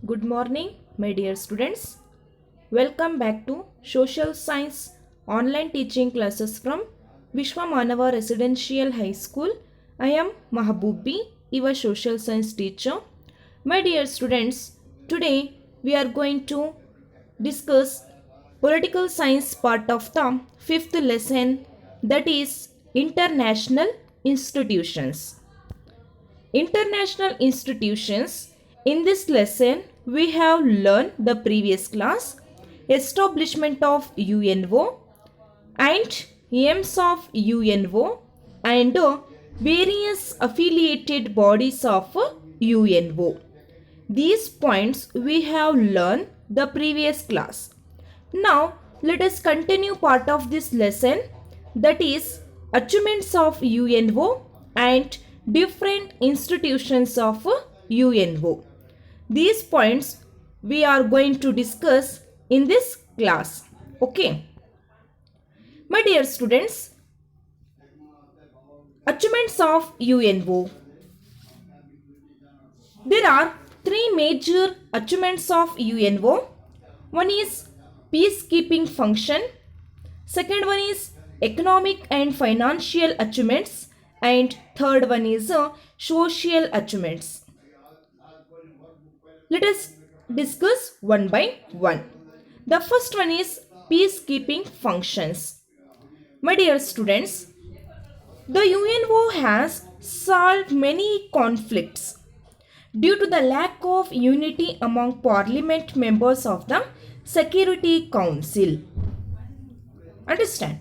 Good morning, my dear students. Welcome back to Social Science online teaching classes from Vishwamanava Residential High School. I am Mahabubi, your social science teacher. My dear students, today we are going to discuss political science part of the fifth lesson, that is international institutions. International institutions. In this lesson, we have learned the previous class, establishment of UNO and aims of UNO and various affiliated bodies of UNO. These points we have learned the previous class. Now, let us continue part of this lesson, that is achievements of UNO and different institutions of UNO. These points we are going to discuss in this class. Okay. My dear students, achievements of UNO. There are three major achievements of UNO. One is peacekeeping function. Second one is economic and financial achievements. And third one is social achievements. Let us discuss one by one. The first one is peacekeeping functions. My dear students, the UNO has solved many conflicts due to the lack of unity among parliament members of the Security Council. Understand?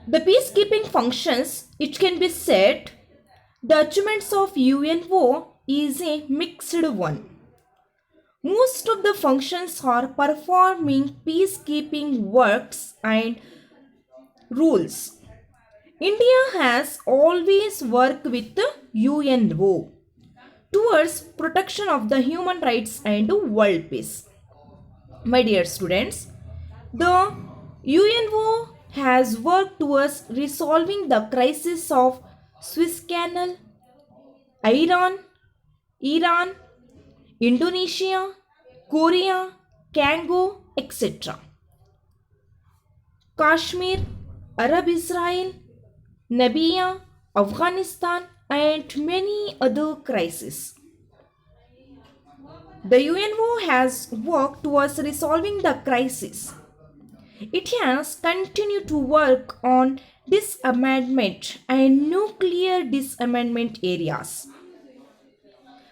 The peacekeeping functions, it can be said, the achievements of UNO is a mixed one. Most of the functions are performing peacekeeping works and rules. India has always worked with the UNO towards protection of the human rights and world peace. My dear students, the UNO has worked towards resolving the crisis of Suez Canal, Iran, Indonesia, Korea, Congo, etc. Kashmir, Arab Israel, Namibia, Afghanistan, and many other crises. The UNO has worked towards resolving the crisis. It has continued to work on disarmament and nuclear disarmament areas.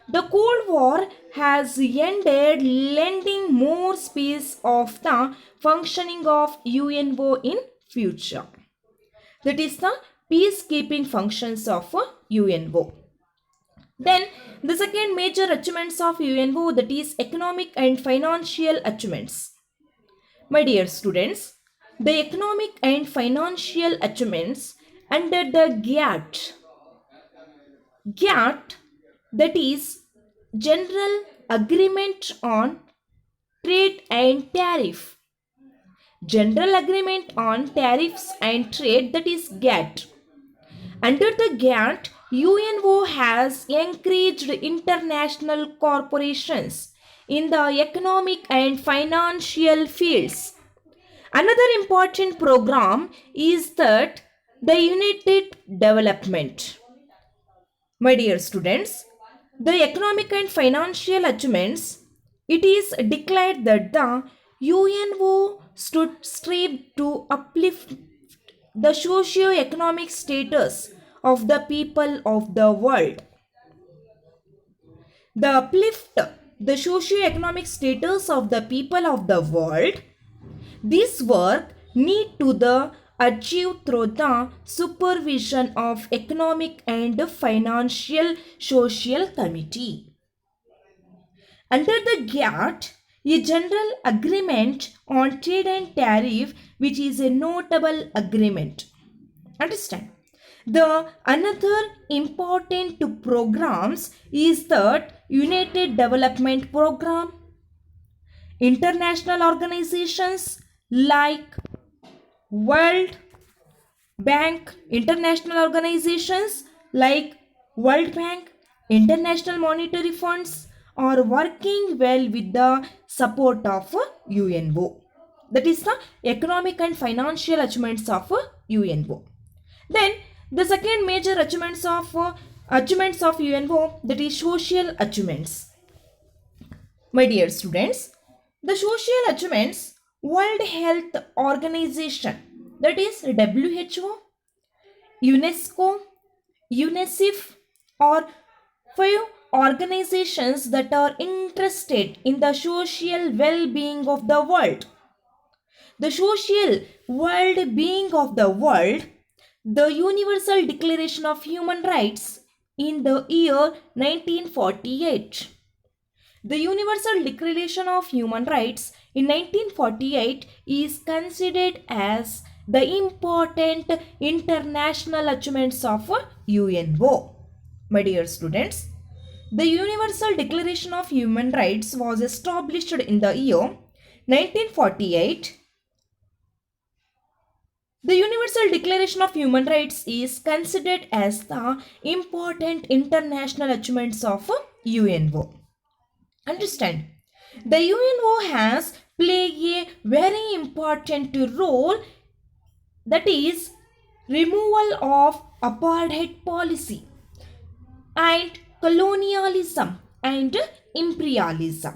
The Cold War has ended, lending more space of the functioning of UNO in future. That is the peacekeeping functions of UNO. Then the second major achievements of UNO, that is economic and financial achievements. My dear students, the economic and financial achievements under the GATT, that is General Agreement on Trade and Tariff. General Agreement on Tariffs and Trade, that is GATT. Under the GATT, UNO has encouraged international corporations in the economic and financial fields. Another important program is that the United Development. My dear students, the economic and financial achievements, it is declared that the UNO stood strived to uplift the socio-economic status of the people of the world. The uplift the socio-economic status of the people of the world. This work need to the achieved through the supervision of Economic and Financial Social Committee. Under the GATT, a general agreement on trade and tariff, which is a notable agreement. Understand? The another important programs is that United Development Program, international organizations like World Bank, international organizations like World Bank, International Monetary Funds, or working well with the support of UNO. That is the economic and financial achievements of UNO. Then the second major achievements of UNO, that is social achievements. My dear students, the social achievements, World Health Organization, that is WHO, UNESCO, UNICEF, or five organizations that are interested in the social well-being of the world. The social well-being of the world, the Universal Declaration of Human Rights in the year 1948. The Universal Declaration of Human Rights in 1948 is considered as the important international achievements of UNO. My dear students, the Universal Declaration of Human Rights was established in the year 1948. The Universal Declaration of Human Rights is considered as the important international achievements of UNO. Understand? The UNO has played a very important role, that is removal of apartheid policy and colonialism and imperialism.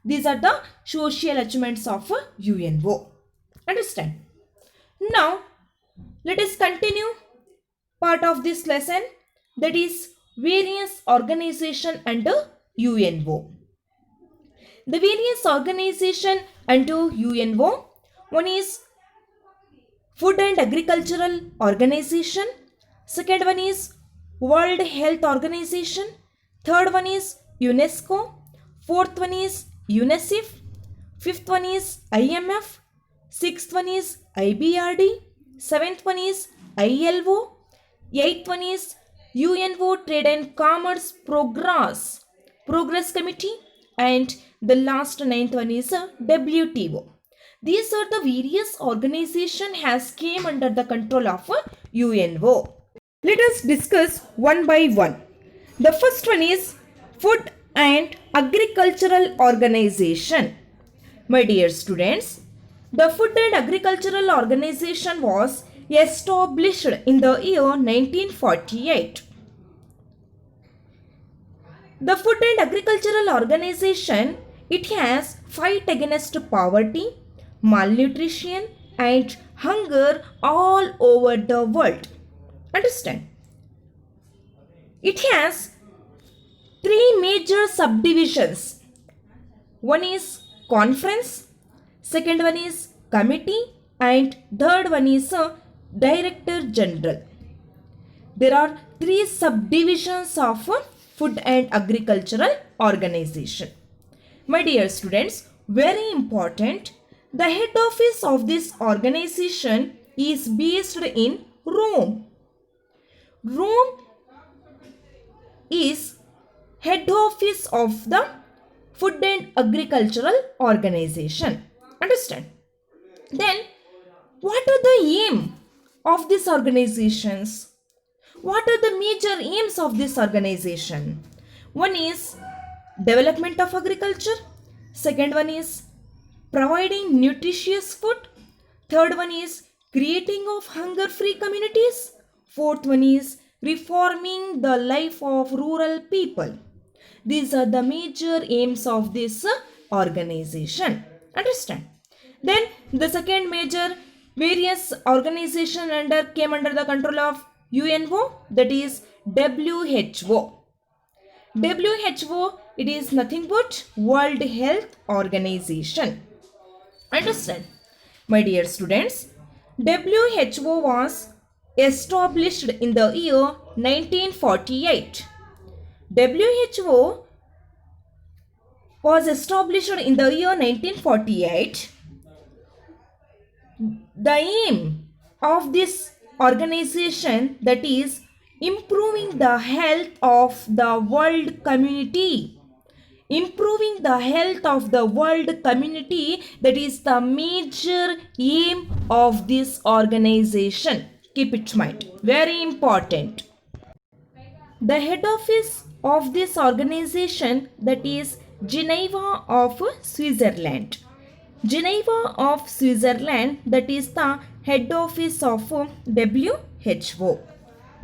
These are the social achievements of UNO. Understand? Now, let us continue part of this lesson, that is various organization under UNO. The various organization under UNO, one is Food and Agricultural Organization, second one is World Health Organization, third one is UNESCO, fourth one is UNICEF, fifth one is IMF, sixth one is IBRD, seventh one is ILO, eighth one is UNO Trade and Commerce Progress Committee, and the last ninth one is WTO. These are the various organizations has came under the control of UNO. Let us discuss one by one. The first one is Food and Agricultural Organization. My dear students, the Food and Agricultural Organization was established in the year 1948. The Food and Agricultural Organization, it has fight against poverty, malnutrition and hunger all over the world. Understand? It has three major subdivisions. One is conference, second one is committee, and third one is director general. There are three subdivisions of Food and Agricultural Organization. My dear students, very important, the head office of this organization is based in Rome. Rome is head office of the Food and Agricultural Organization. Understand? Then, what are the aim of these organizations? What are the major aims of this organization? One is development of agriculture. Second one is providing nutritious food. Third one is creating of hunger-free communities. Fourth one is reforming the life of rural people. These are the major aims of this organization. Understand? Then the second major various organization came under the control of UNO, that is WHO. WHO, it is nothing but World Health Organization. Understand? My dear students, WHO was established in the year 1948. WHO was established in the year 1948. The aim of this organization, that is improving the health of the world community. Improving the health of the world community, that is the major aim of this organization. Keep it in mind. Very important. The head office of this organization, that is Geneva of Switzerland. Geneva of Switzerland, that is the head office of WHO.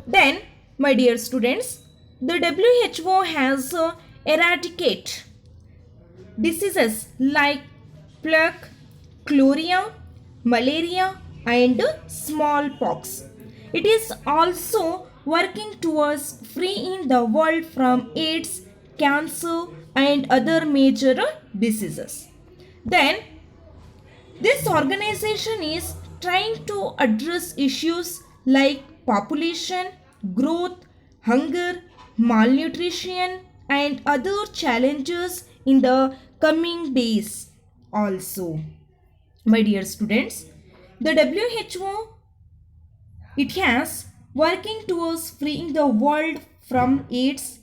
Then, my dear students, the WHO has eradicated diseases like plague, cholera, malaria, and smallpox. It is also working towards freeing the world from AIDS, cancer, and other major diseases. Then, this organization is trying to address issues like population, growth, hunger, malnutrition, and other challenges in the coming days also. My dear students, the WHO, it has working towards freeing the world from AIDS,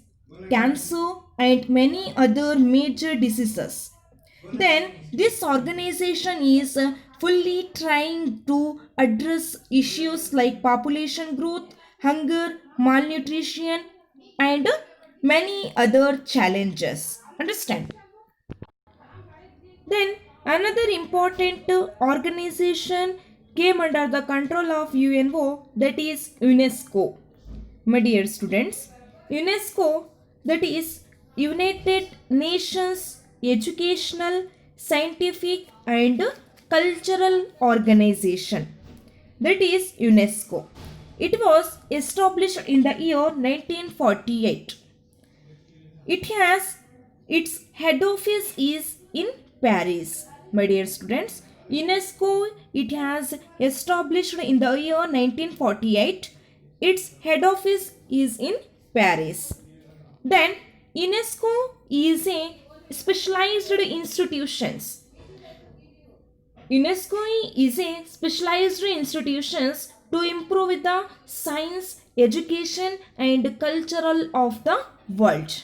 cancer, and many other major diseases. Then this organization is fully trying to address issues like population growth, hunger, malnutrition, and many other challenges. Understand? Then another important organization came under the control of UNO, that is UNESCO. My dear students, UNESCO, that is United Nations Educational, Scientific and Cultural Organization, that is UNESCO. It was established in the year 1948. It has its head office is in Paris. My dear students, UNESCO, it has established in the year 1948. Its head office is in Paris. Then UNESCO is a specialized institutions. UNESCO is a specialized institutions to improve the science, education and cultural of the world.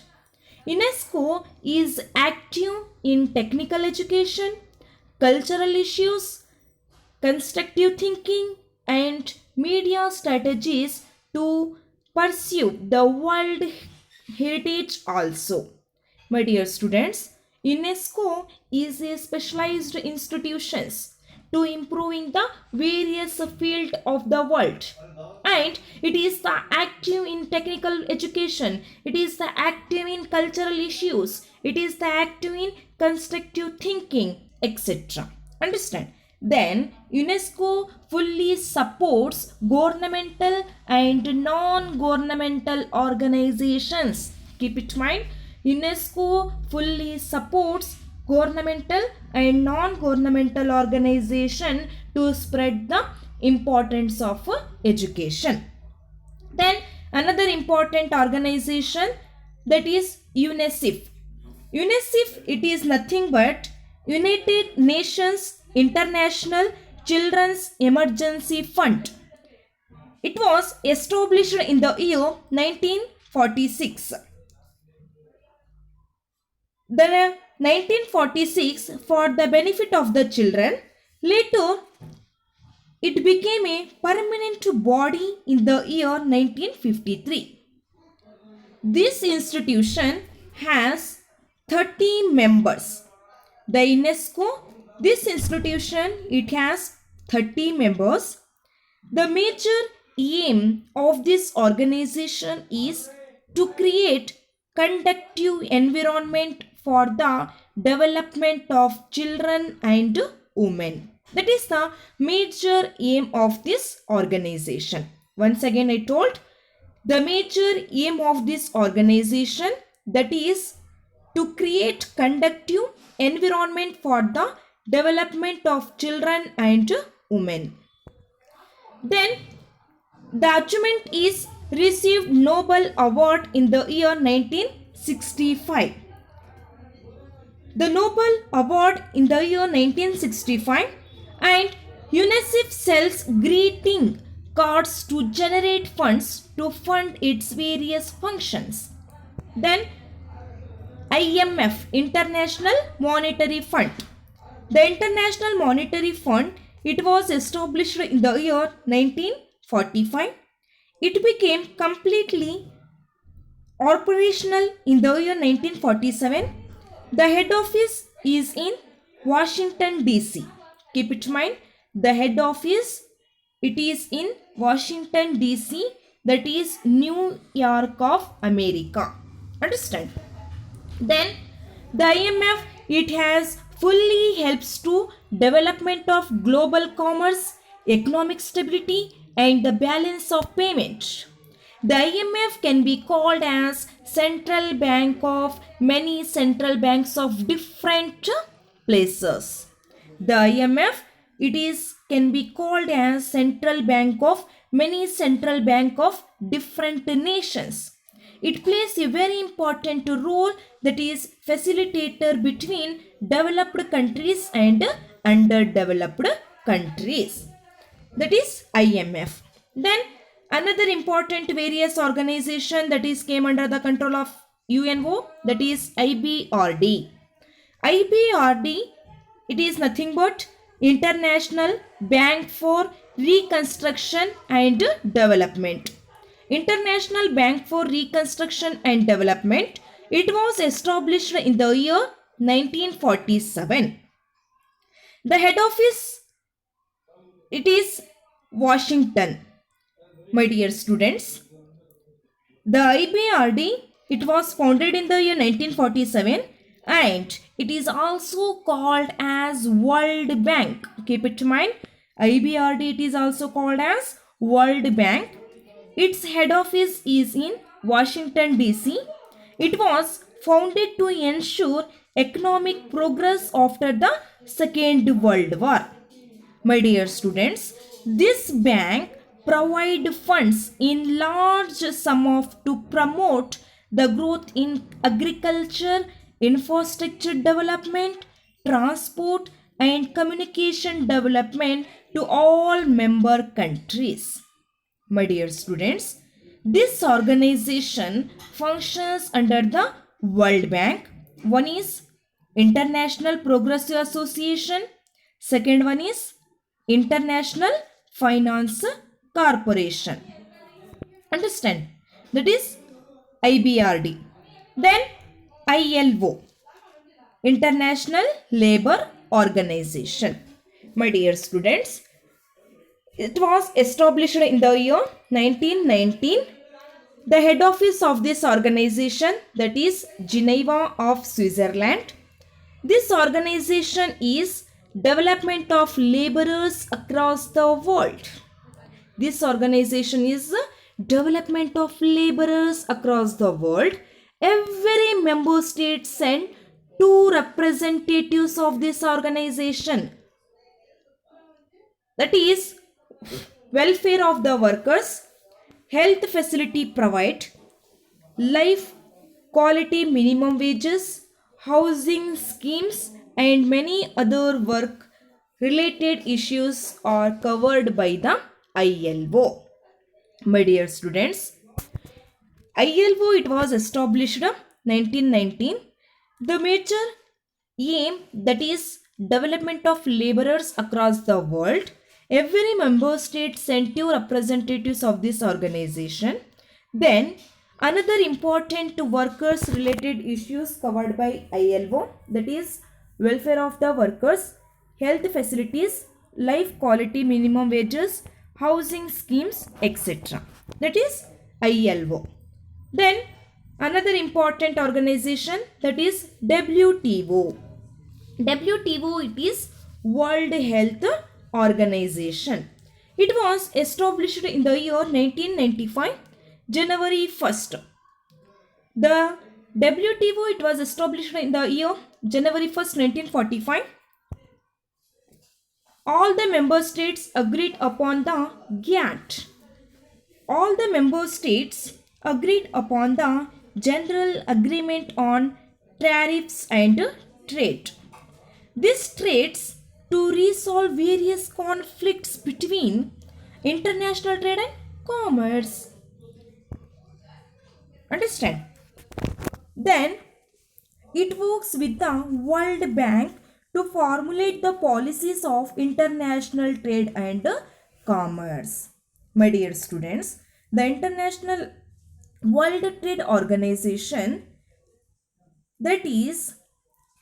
UNESCO is active in technical education, cultural issues, constructive thinking, and media strategies to pursue the world heritage also. My dear students, UNESCO is a specialized institutions to improving the various field of the world, and it is the active in technical education, it is the active in cultural issues, it is the active in constructive thinking, etc. Understand? Then UNESCO fully supports governmental and non-governmental organizations. Keep it in mind, UNESCO fully supports governmental and non-governmental organization to spread the importance of education. Then another important organization, that is UNICEF. UNICEF, it is nothing but United Nations International Children's Emergency Fund. It was established in the year 1946. The 1946 for the benefit of the children. Later, it became a permanent body in the year 1953. This institution has 30 members. The UNESCO, this institution, it has 30 members. The major aim of this organization is to create conducive environment for the development of children and women. That is the major aim of this organization. Once again I told, the major aim of this organization, that is to create conducive environment for the development of children and women. Then the achievement is received Nobel Award in the year 1965. The Nobel Award in the year 1965, and UNICEF sells greeting cards to generate funds to fund its various functions. Then IMF, International Monetary Fund. The International Monetary Fund, it was established in the year 1945. It became completely Operational in the year 1947. The head office is in Washington DC. Keep it in mind. The head office it is in Washington DC, that is New York of America. Understand? Then the IMF it has fully helps to development of global commerce, economic stability and the balance of payment. The IMF can be called as central bank of many central banks of different places. The IMF it is can be called as central bank of many central bank of different nations. It plays a very important role, that is facilitator between developed countries and underdeveloped countries. That is IMF. Then another important various organization that is came under the control of UNO, that is IBRD. IBRD it is nothing but International Bank for Reconstruction and Development. International Bank for Reconstruction and Development. It was established in the year 1947. The head office it is Washington. My dear students, the IBRD it was founded in the year 1947 and it is also called as World Bank. Keep it in mind. IBRD it is also called as World Bank. Its head office is in Washington DC. It was founded to ensure economic progress after the Second World War. My dear students, this bank provide funds in large sum of to promote the growth in agriculture, infrastructure development, transport and communication development to all member countries. My dear students, this organization functions under the World Bank. One is International Progressive Association. Second one is International Finance Corporation. Understand? That is IBRD. Then ILO, International Labour Organization. My dear students, it was established in the year 1919. The head office of this organization that is Geneva of Switzerland. This organization is development of laborers across the world. This organization is development of laborers across the world. Every member state sent two representatives of this organization. That is welfare of the workers, health facility provide, life quality minimum wages, housing schemes and many other work related issues are covered by the ILO. My dear students, ILO it was established 1919. The major aim that is development of laborers across the world. Every member state sent two representatives of this organization. Then another important workers related issues covered by ILO, that is welfare of the workers, health facilities, life quality minimum wages, housing schemes, etc. That is ILO. Then another important organization that is WTO. WTO it is World Health Organization. It was established in the year 1995, January 1st. The WTO it was established in the year January 1st, 1945. All the member states agreed upon the GATT. All the member states agreed upon the General Agreement on Tariffs and Trade. This trades to resolve various conflicts between international trade and commerce. Understand? Then it works with the World Bank to formulate the policies of international trade and commerce. My dear students, the International World Trade Organization, that is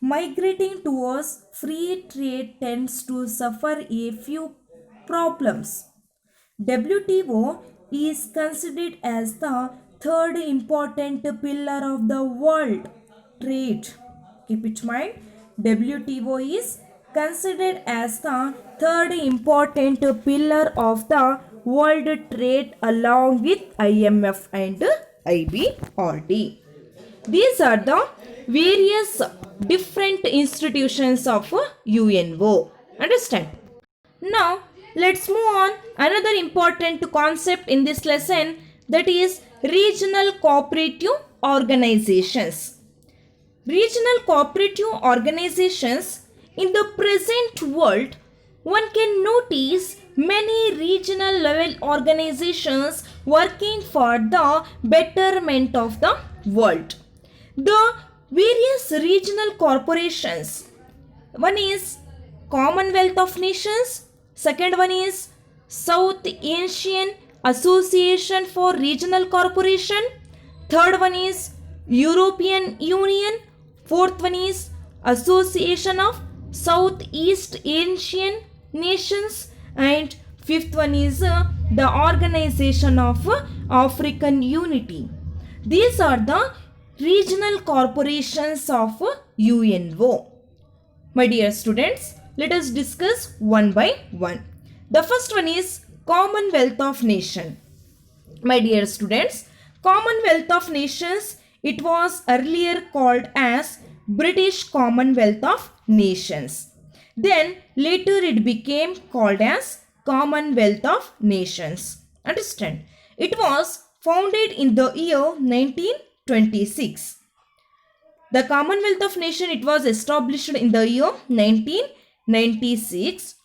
migrating towards free trade, tends to suffer a few problems. WTO is considered as the third important pillar of the world trade. Keep it in mind. WTO is considered as the third important pillar of the world trade along with IMF and IBRD. These are the various different institutions of UNO. Understand? Now, let's move on. Another important concept in this lesson, that is regional cooperative organizations. Regional cooperative organizations in the present world, one can notice many regional level organizations working for the betterment of the world. The various regional corporations, one is Commonwealth of Nations, second one is South Asian Association for Regional Corporation, third one is European Union, fourth one is Association of Southeast Asian Nations, and fifth one is the Organization of African Unity. These are the regional corporations of UNO. My dear students, let us discuss one by one. The first one is Commonwealth of Nations. My dear students, Commonwealth of Nations, it was earlier called as British Commonwealth of Nations. Then later it became called as Commonwealth of Nations. Understand? It was founded in the year 1926. The Commonwealth of Nations, it was established in the year 1996.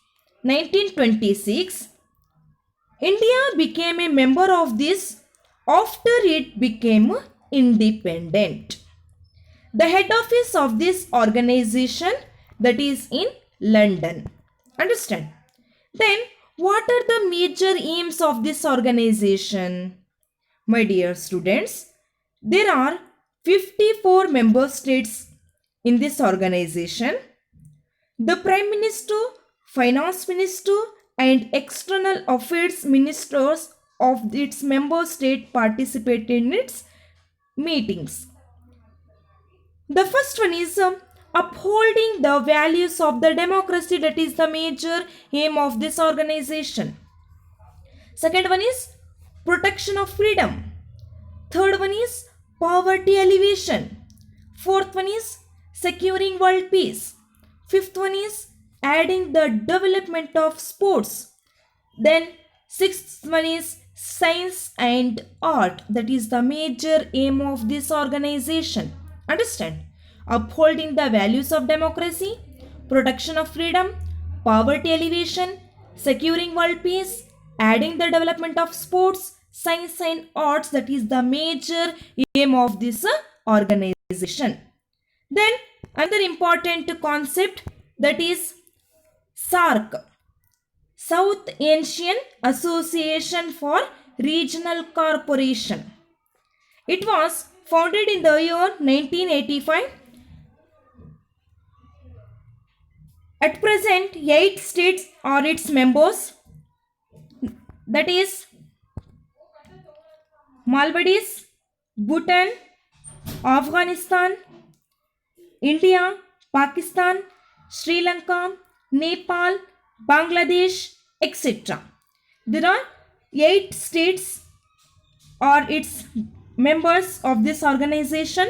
1926. India became a member of this after it became independent. The head office of this organization, that is in London. Understand? Then what are the major aims of this organization? My dear students, there are 54 member states in this organization. The Prime Minister, Finance Minister, and External Affairs Ministers of its member state participate in its meetings. The first one is upholding the values of the democracy, that is the major aim of this organization. Second one is protection of freedom. Third one is poverty alleviation. Fourth one is securing world peace. Fifth one is adding the development of sports. Then sixth one is science and art, that is the major aim of this organization. Understand? Upholding the values of democracy, protection of freedom, poverty alleviation, securing world peace, adding the development of sports, science and arts, that is the major aim of this organization. Then another important concept, that is SAARC, South Asian Association for Regional Corporation. It was founded in the year 1985. At present, 8 states are its members, that is Maldives, Bhutan, Afghanistan, India, Pakistan, Sri Lanka, Nepal, Bangladesh, etc. There are 8 states are its members of this organization.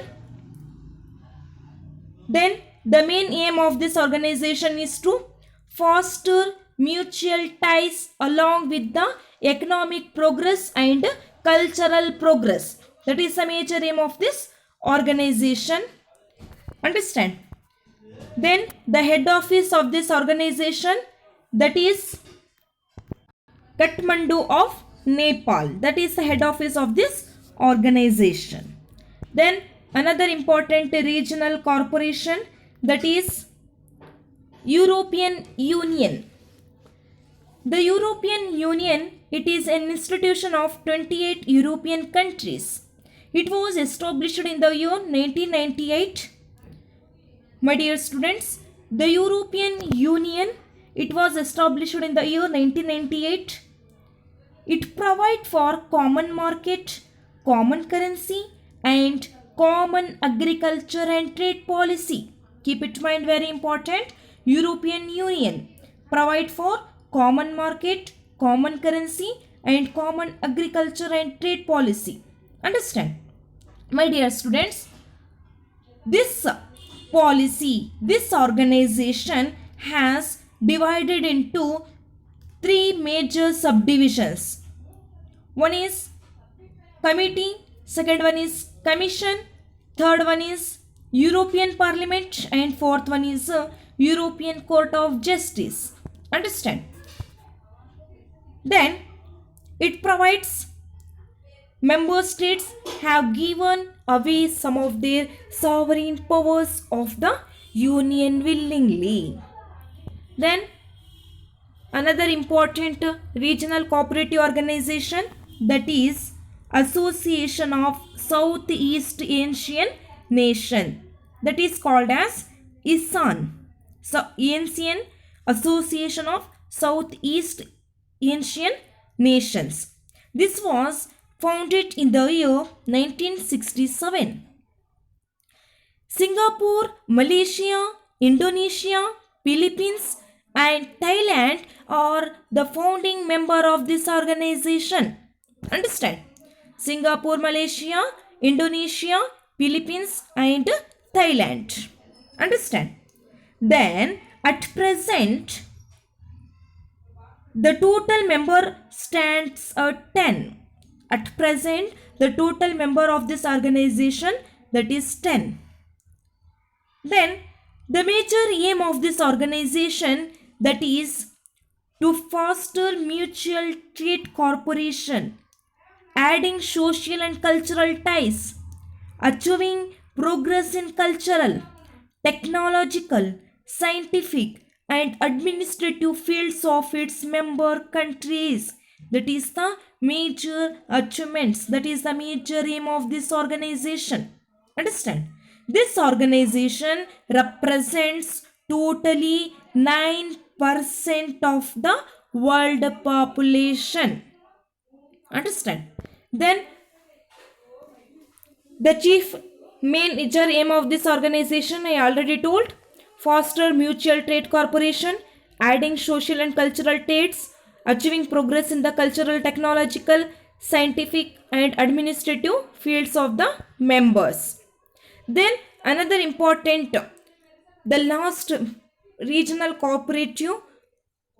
Then the main aim of this organization is to foster mutual ties along with the economic progress and cultural progress. That is the major aim of this organization. Understand? Then the head office of this organization, that is Kathmandu of Nepal. That is the head office of this organization. Then another important regional corporation, that is European Union. The European Union, it is an institution of 28 European countries. It was established in the year 1998. My dear students, the European Union, it was established in the year 1998. It provides for common market, common currency and common agriculture and trade policy. Keep it in mind, very important. European Union provide for common market, common currency and common agriculture and trade policy. Understand? My dear students, this policy, this organization has divided into three major subdivisions. One is committee, second one is commission, third one is European Parliament and fourth one is European Court of Justice. Understand? Then it provides member states have given away some of their sovereign powers of the union willingly. Then another important regional cooperative organization, that is Association of Southeast Asian Nation, that is called as ISAN. So ASEAN, Association of Southeast Asian Nations. This was founded in the year 1967. Singapore, Malaysia, Indonesia, Philippines and Thailand are the founding member of this organization. Understand? Singapore, Malaysia, Indonesia, Philippines and Thailand. Understand? Then at present the total member stands at 10. At present the total member of this organization, that is 10. Then the major aim of this organization, that is to foster mutual trade cooperation, adding social and cultural ties, achieving progress in cultural, technological, scientific and administrative fields of its member countries. That is the major achievements, that is the major aim of this organization. Understand? This organization represents totally 9% of the world population. Understand? Then the chief major aim of this organization, I already told, foster mutual trade cooperation, adding social and cultural traits, achieving progress in the cultural, technological, scientific and administrative fields of the members. Then another important, the last regional cooperative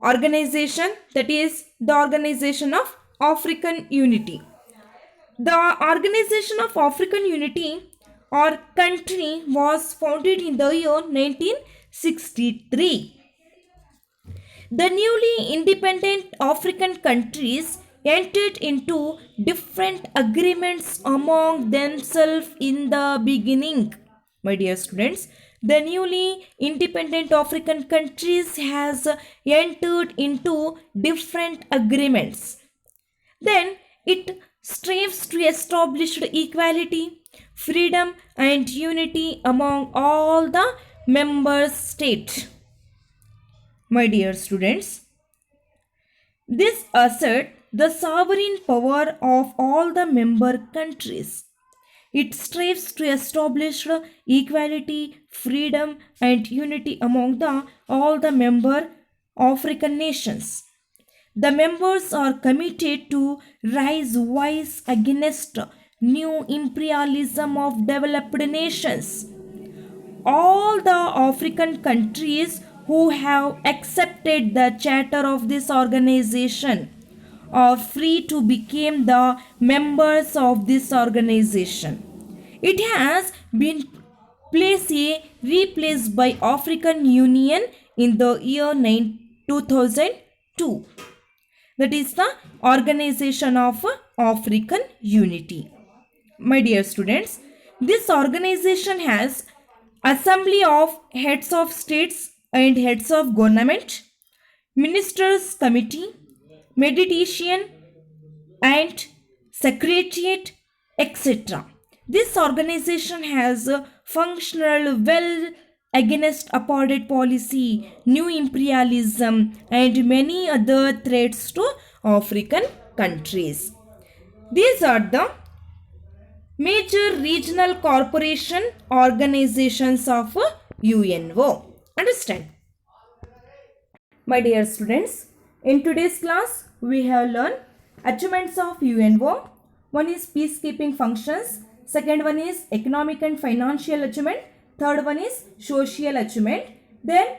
organization, that is the Organization of African Unity. The Organization of African Unity or country was founded in the year 1963. The newly independent African countries entered into different agreements among themselves in the beginning. My dear students, the newly independent African countries has entered into different agreements. Then it strives to establish equality, freedom and unity among all the member states. My dear students, this asserts the sovereign power of all the member countries. It strives to establish equality, freedom and unity among all the member African nations. The members are committed to raise voice against new imperialism of developed nations. All the African countries who have accepted the charter of this organization are free to become the members of this organization. It has been replaced by African Union in the year 2002. That is the Organization of African Unity. My dear students, this organization has assembly of heads of states and heads of government, ministers committee, mediation and secretariat, etc. This organization has a functional, well against apartheid policy, new imperialism, and many other threats to African countries. These are the major regional corporation organizations of UNO. Understand? My dear students, in today's class, we have learned achievements of UNO. One is peacekeeping functions. Second one is economic and financial achievement. Third one is social achievement. Then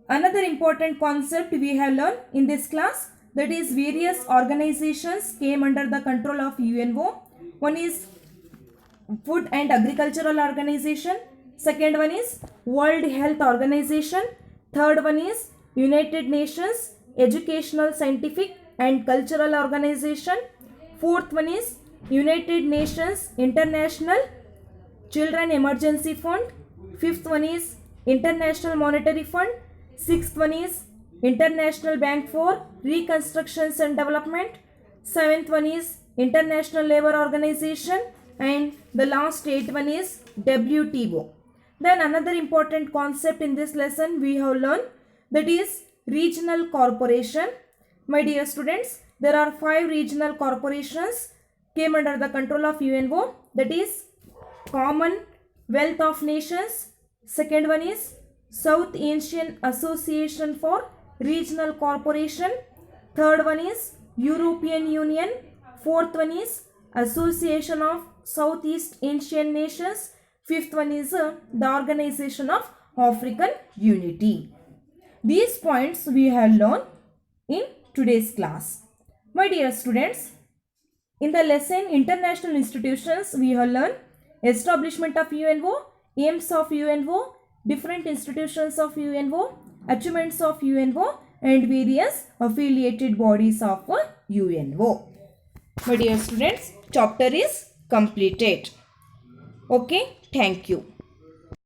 another important concept we have learned in this class, that is various organizations came under the control of UNO. One is Food and Agricultural Organization. Second one is World Health Organization. Third one is United Nations Educational, Scientific and Cultural Organization. Fourth one is United Nations International Children Emergency Fund. Fifth one is International Monetary Fund. Sixth one is International Bank for Reconstruction and Development. Seventh one is International Labour Organization. And the last eighth one is WTO. Then another important concept in this lesson we have learned, that is regional corporation. My dear students, there are 5 regional corporations came under the control of UNO, that is Commonwealth of Nations. Second one is South Asian Association for Regional Corporation. Third one is European Union. Fourth one is Association of Southeast Asian Nations. Fifth one is the Organization of African Unity. These points we have learned in today's class. My dear students, in the lesson International Institutions, we have learned establishment of UNO, aims of UNO, different institutions of UNO, achievements of UNO, and various affiliated bodies of UNO. My dear students, chapter is completed. Okay, thank you.